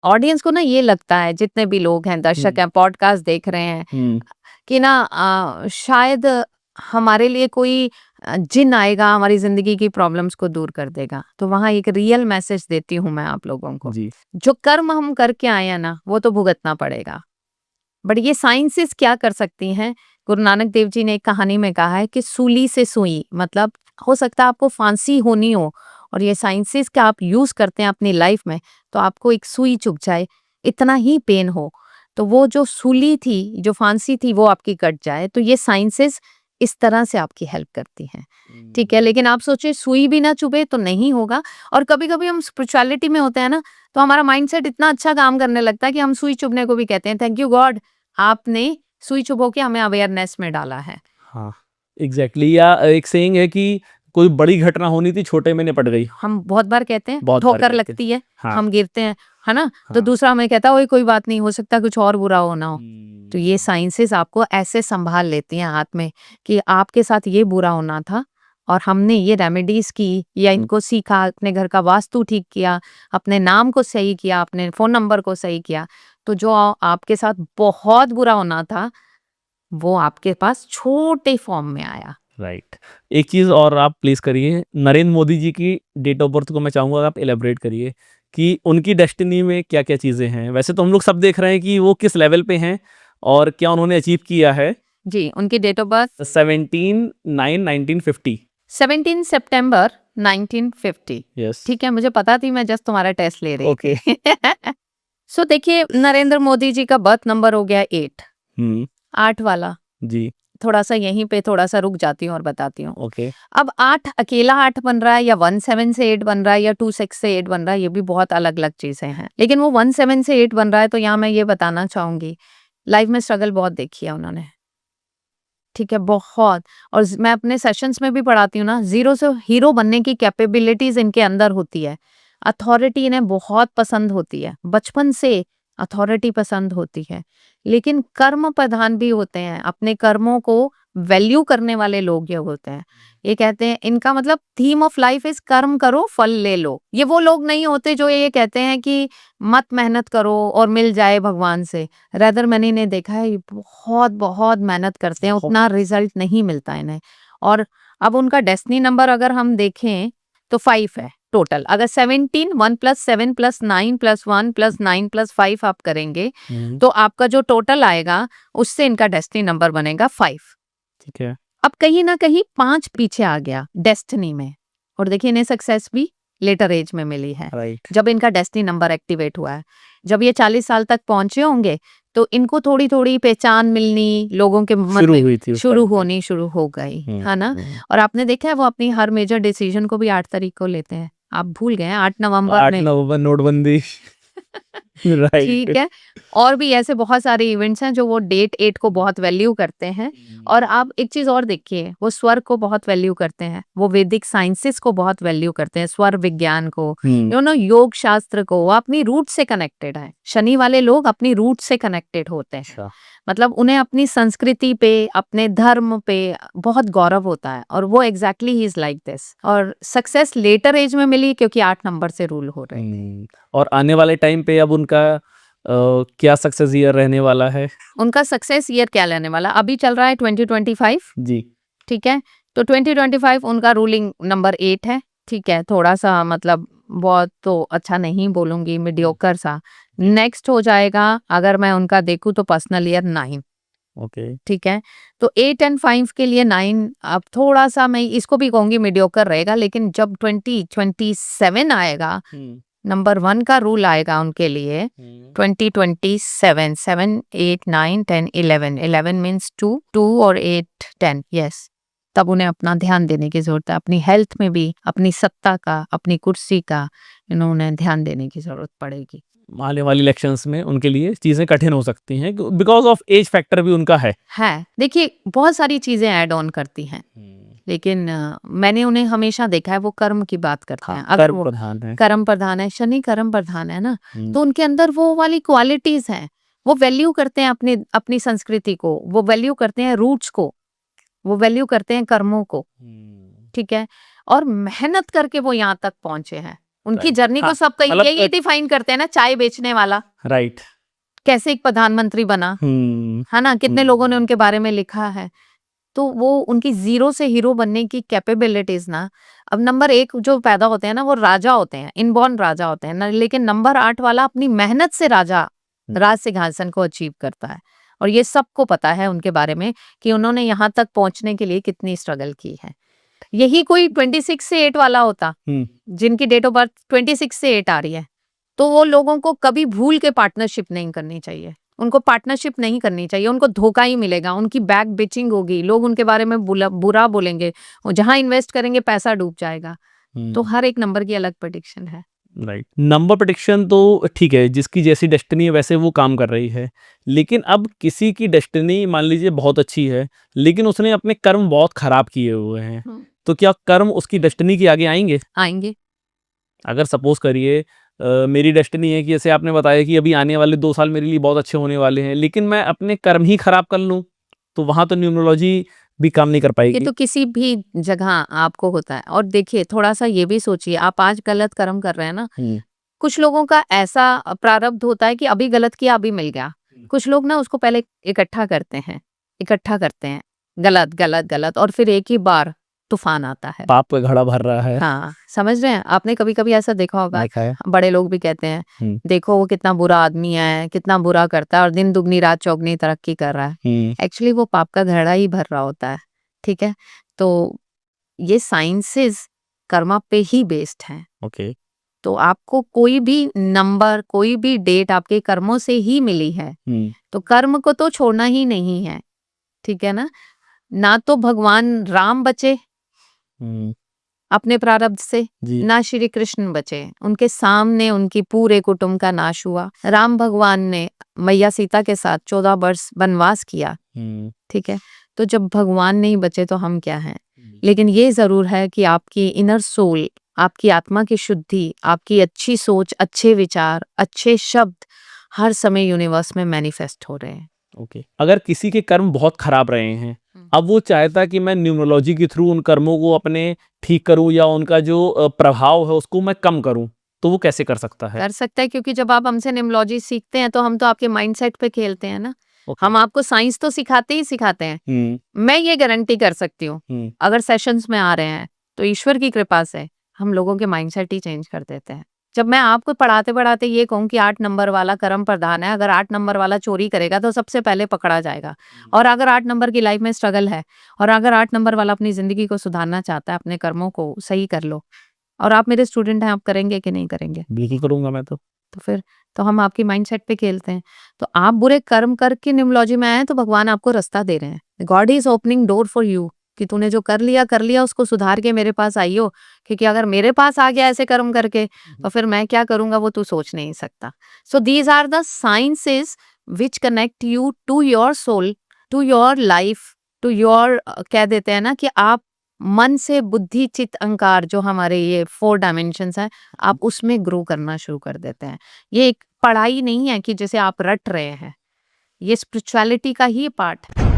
Audience को ना ये लगता है, जितने भी लोग हैं, दर्शक हैं, पॉडकास्ट देख रहे हैं, कि ना शायद हमारे लिए कोई जिन आएगा, हमारी जिंदगी की प्रॉब्लम्स को दूर कर देगा। तो वहाँ एक रियल मैसेज देती हूँ मैं आप लोगों को, जी। जो कर्म हम करके आए हैं ना, वो तो भुगतना पड़ेगा। बट ये साइंसेस क्या कर सकती हैं? गुरु नानक देव जी ने एक कहानी में कहा है कि सूली से सुई, मतलब हो सकता है आपको फांसी होनी हो, और ये साइंसेस का आप यूज करते हैं अपनी लाइफ में, तो आपको एक सुई चुभ जाए, इतना ही पेन हो, तो वो जो सूली थी, जो फांसी थी, वो आपकी कट जाए। तो ये साइंसेस इस तरह से आपकी हेल्प करती हैं, ठीक है। लेकिन आप सोचिए सुई भी ना चुभे तो नहीं होगा। और कभी कभी हम स्पिरिचुअलिटी में होते हैं ना, तो हमारा माइंडसेट इतना अच्छा काम करने लगता है कि हम सुई चुभने को भी कहते हैं थैंक यू गॉड, आपने सुई चुभो के हमें अवेयरनेस में डाला है। हाँ, एग्जैक्टली। या एक सेइंग है कि कोई बड़ी घटना होनी थी, छोटे में निपट गई। हम बहुत बार कहते हैं, बहुत बार ठोकर कहते हैं। लगती है, हाँ। हम गिरते हैं, है ना, तो हाँ। दूसरा हमें कहता है ओए कोई बात नहीं, हो सकता है कुछ और बुरा होना हो। तो ये साइंसेस आपको ऐसे संभाल लेती हैं हाथ में कि आपके साथ ये बुरा होना था, और हमने ये रेमेडीज की, या इनको सीखा, अपने घर का वास्तु ठीक किया, अपने नाम को सही किया, अपने फोन नंबर को सही किया, तो जो आपके साथ बहुत बुरा होना था, वो आपके पास छोटे फॉर्म में आया। राइट। एक चीज और आप प्लीज करिए, नरेंद्र मोदी जी की डेट ऑफ बर्थ को मैं चाहूंगा आप इलेबरेट करिए कि उनकी डेस्टिनी में क्या क्या चीजें हैं। वैसे तो हम लोग सब देख रहे हैं कि वो किस लेवल पे हैं और क्या उन्होंने अचीव किया है। जी, उनकी डेट ऑफ बर्थ 17/9/1950। 17 सितंबर 1950। यस। ठीक है, मुझे पता थी, मैं जस्ट तुम्हारा टेस्ट ले रही ओके। थी। सो देखिए, नरेंद्र मोदी जी का बर्थ नंबर हो गया 8, 8 वाला। जी। थोड़ा सा यहीं पे थोड़ा सा रुक जाती हूँ और बताती हूँ। ओके। अब 8 अकेला 8 बन रहा है, या 17 से 8 बन रहा है, या 26 से 8 बन रहा है, ये भी बहुत अलग अलग चीजें हैं। लेकिन वो 17 से 8 बन रहा है, तो यहाँ मैं ये बताना चाहूंगी, लाइफ में स्ट्रगल बहुत देखी है उन्होंने, ठीक है, बहुत। और मैं अपने सेशंस में भी पढ़ाती हूँ ना, जीरो से हीरो बनने की कैपेबिलिटीज इनके अंदर होती है। अथॉरिटी इन्हें बहुत पसंद होती है, बचपन से अथॉरिटी पसंद होती है। लेकिन कर्म प्रधान भी होते हैं, अपने कर्मों को वैल्यू करने वाले लोग ये होते हैं। ये कहते हैं, इनका मतलब थीम ऑफ लाइफ इज कर्म करो फल ले लो। ये वो लोग नहीं होते जो ये कहते हैं कि मत मेहनत करो और मिल जाए भगवान से। रेदर मैंने इन्हें देखा है, ये बहुत बहुत मेहनत करते हैं, उतना रिजल्ट नहीं मिलता इन्हें। और अब उनका डेस्टिनी नंबर अगर हम देखें तो 5 है टोटल। अगर 17 1 + 7 + 9 + 1 + 9 + 5 आप करेंगे, तो आपका जो टोटल आएगा, उससे इनका डेस्टिनी नंबर बनेगा 5। ठीक है। अब कहीं ना कहीं 5 पीछे आ गया डेस्टिनी में। और देखिए, इन्हें सक्सेस भी लेटर एज में मिली है, राइट। जब इनका डेस्टिनी नंबर एक्टिवेट हुआ है। जब ये 40 साल तक पहुंचे होंगे, तो इनको थोड़ी थोड़ी पहचान मिलनी, लोगों के मन शुरू में हुई थी उस शुरू टाइम पे। होनी शुरू हो गई, है ना। और आपने देखा है, वो अपनी हर मेजर डिसीजन को भी 8 तारीख को लेते हैं। आप भूल गए हैं, 8 नवंबर 8 में। नवंबर नोटबंदी। ठीक राइट। है। और भी ऐसे बहुत सारे इवेंट्स हैं जो वो डेट 8 को बहुत वैल्यू करते हैं। और आप एक चीज और देखिए, वो स्वर को बहुत वैल्यू करते हैं, वो वैदिक साइंसेस को बहुत वैल्यू करते हैं, स्वर विज्ञान को, योग शास्त्र को। वो अपनी रूट से कनेक्टेड है। शनि वाले लोग अपनी रूट से कनेक्टेड होते हैं, अच्छा। मतलब उन्हें अपनी संस्कृति पे, अपने धर्म पे बहुत गौरव होता है, और वो exactly he is like this. और सक्सेस लेटर एज में मिली क्योंकि 8 नंबर से रूल हो रहे थे। और आने वाले टाइम पे अब उनका क्या सक्सेस ईयर रहने वाला है? उनका सक्सेस ईयर क्या लेने वाला, अभी चल रहा है 2025, जी। ठीक है। तो 2025 उनका रूलिंग नंबर 8 है, ठीक है। थोड़ा सा मतलब बहुत तो अच्छा नहीं बोलूंगी, मीडियोकर सा। नेक्स्ट हो जाएगा, अगर मैं उनका देखूं तो पर्सनल ईयर 9, ओके। ठीक है। तो 8 और 5 के लिए 9 अब थोड़ा सा, मैं इसको भी कहूंगी मीडियोकर रहेगा। लेकिन जब 2027 आएगा, नंबर 1 का रूल आएगा उनके लिए, 2027, 7 8 9 10 11, 11 मीन्स 2 2 और 8 10, यस। तब उन्हें अपना ध्यान देने की जरूरत है, अपनी हेल्थ में भी, अपनी सत्ता का, अपनी कुर्सी का, उन्हें ध्यान देने की जरूरत पड़ेगी। आने वाली इलेक्शंस में उनके लिए चीजें कठिन हो सकती हैं, बिकॉज ऑफ एज फैक्टर भी उनका है। देखिए, बहुत सारी चीजें ऐड ऑन करती हैं। लेकिन मैंने उन्हें हमेशा देखा है, वो कर्म की बात करते हैं। अगर कर्म वो प्रधान है। कर्म प्रधान है, शनि कर्म प्रधान है ना, तो उनके अंदर वो वाली क्वालिटीज हैं। वो वैल्यू करते हैं अपनी अपनी संस्कृति को, वो वैल्यू करते हैं रूट्स को, वो वैल्यू करते हैं कर्मों को, ठीक है। और मेहनत करके वो यहाँ तक पहुंचे हैं। उनकी Right. जर्नी को हाँ, सब कहीं मतलब यही डिफाइन करते हैं ना, चाय बेचने वाला राइट। कैसे एक प्रधानमंत्री बना, है ना, कितने लोगों ने उनके बारे में लिखा है। तो वो उनकी जीरो से हीरो बनने की कैपेबिलिटीज ना, अब नंबर 1 जो पैदा होते हैं ना वो राजा होते हैं, इनबॉर्न राजा होते हैं ना, लेकिन नंबर 8 वाला अपनी मेहनत से राज सिंहासन को अचीव करता है। और ये सबको पता है उनके बारे में कि उन्होंने यहाँ तक पहुंचने के लिए कितनी स्ट्रगल की है। यही कोई 26 से 8 वाला होता, जिनकी डेट ऑफ बर्थ 26 से 8 आ रही है, तो वो लोगों को कभी भूल के पार्टनरशिप नहीं करनी चाहिए। उनको पार्टनरशिप नहीं करनी चाहिए, उनको धोखा ही मिलेगा, उनकी बैक बिचिंग होगी, लोग उनके बारे में बुरा बोलेंगे, और जहां इन्वेस्ट करेंगे पैसा डूब जाएगा। तो हर एक नंबर की अलग प्रेडिक्शन है। राइट। नंबर प्रेडिक्शन तो ठीक है, जिसकी जैसी डेस्टिनी है वैसे वो काम कर रही है, लेकिन अब किसी की डेस्टिनी मान लीजिए बहुत अच्छी है, लेकिन उसने अपने कर्म बहुत खराब किए हुए हैं, तो क्या कर्म उसकी डेस्टिनी के आगे आएंगे? आएंगे। अगर सपोज करिए मेरी डेस्टिनी है कि जैसे आपने बताया कि अभी आने वाले 2 साल मेरे लिए बहुत अच्छे होने वाले हैं, लेकिन मैं अपने कर्म ही खराब कर लूँ, तो वहाँ तो न्यूमरोलॉजी भी काम नहीं कर ये पाएगी। तो किसी भी जगह आपको होता है। और देखिए थोड़ा सा ये भी सोचिए, आप आज गलत कर्म कर रहे हैं ना, कुछ लोगों का ऐसा प्रारब्ध होता है कि अभी गलत किया अभी मिल गया। कुछ लोग ना उसको पहले इकट्ठा करते हैं, गलत गलत गलत, और फिर एक ही बार तूफान आता है। पाप का घड़ा भर रहा है। हाँ, समझ रहे हैं? आपने कभी-कभी ऐसा देखा होगा, देखा है। बड़े लोग भी कहते हैं, देखो वो कितना बुरा आदमी है, कितना बुरा करता है और दिन दुगनी रात चौगनी तरक्की कर रहा है। एक्चुअली वो पाप का घड़ा ही भर रहा होता है, ठीक है? तो ये साइंसेस कर्मा पे ही बेस्ड हैं। ओके। तो आपको कोई भी नंबर, कोई भी डेट आपके कर्मों से ही मिली है, तो कर्म को तो छोड़ना ही नहीं है, ठीक है ना? ना तो भगवान राम बचे अपने प्रारब्ध से, जी। ना श्री कृष्ण बचे, उनके सामने उनकी पूरे कुटुंब का नाश हुआ। राम भगवान ने मैया सीता के साथ 14 वर्ष वनवास किया, ठीक है? तो जब भगवान नहीं बचे तो हम क्या हैं? लेकिन ये जरूर है कि आपकी इनर सोल, आपकी आत्मा की शुद्धि, आपकी अच्छी सोच, अच्छे विचार, अच्छे शब्द हर समय यूनिवर्स में मैनिफेस्ट हो रहे हैं। ओके। अगर किसी के कर्म बहुत खराब रहे हैं, अब वो चाहता कि मैं न्यूमरोलॉजी के थ्रू उन कर्मों को अपने ठीक करूं या उनका जो प्रभाव है उसको मैं कम करूं, तो वो कैसे कर सकता है? कर सकता है, क्योंकि जब आप हमसे न्यूमरोलॉजी सीखते हैं तो हम तो आपके माइंडसेट पे खेलते हैं ना। हम आपको साइंस तो सिखाते ही सिखाते हैं। मैं ये गारंटी कर सकती हूँ, अगर सेशंस में आ रहे हैं तो ईश्वर की कृपा से हम लोगों के माइंडसेट ही चेंज कर देते हैं। जब मैं आपको पढ़ाते पढ़ाते ये कहूँ कि 8 नंबर वाला कर्म प्रधान है, अगर 8 नंबर वाला चोरी करेगा तो सबसे पहले पकड़ा जाएगा। और अगर 8 नंबर की लाइफ में स्ट्रगल है, और अगर 8 नंबर वाला अपनी जिंदगी को सुधारना चाहता है, अपने कर्मों को सही कर लो। और आप मेरे स्टूडेंट हैं, आप करेंगे कि नहीं करेंगे? बिल्कुल करूंगा मैं तो। फिर तो हम आपकी माइंडसेट पे खेलते हैं। तो आप बुरे कर्म करके न्यूमरोलॉजी में आए हैं तो भगवान आपको रास्ता दे रहे हैं। God is opening door for you, कि तूने जो कर लिया उसको सुधार के मेरे पास आई हो, क्योंकि अगर मेरे पास आ गया ऐसे कर्म करके तो फिर मैं क्या करूंगा वो तू सोच नहीं सकता। So these are the sciences which connect you to your soul, to your life, to your, कह देते हैं ना कि आप मन से बुद्धि चित्त अहंकार, जो हमारे ये 4 डायमेंशंस हैं, आप उसमें ग्रो करना शुरू कर देते हैं। ये एक पढ़ाई नहीं है कि जैसे आप रट रहे हैं, ये स्पिरिचुअलिटी का ही पार्ट है।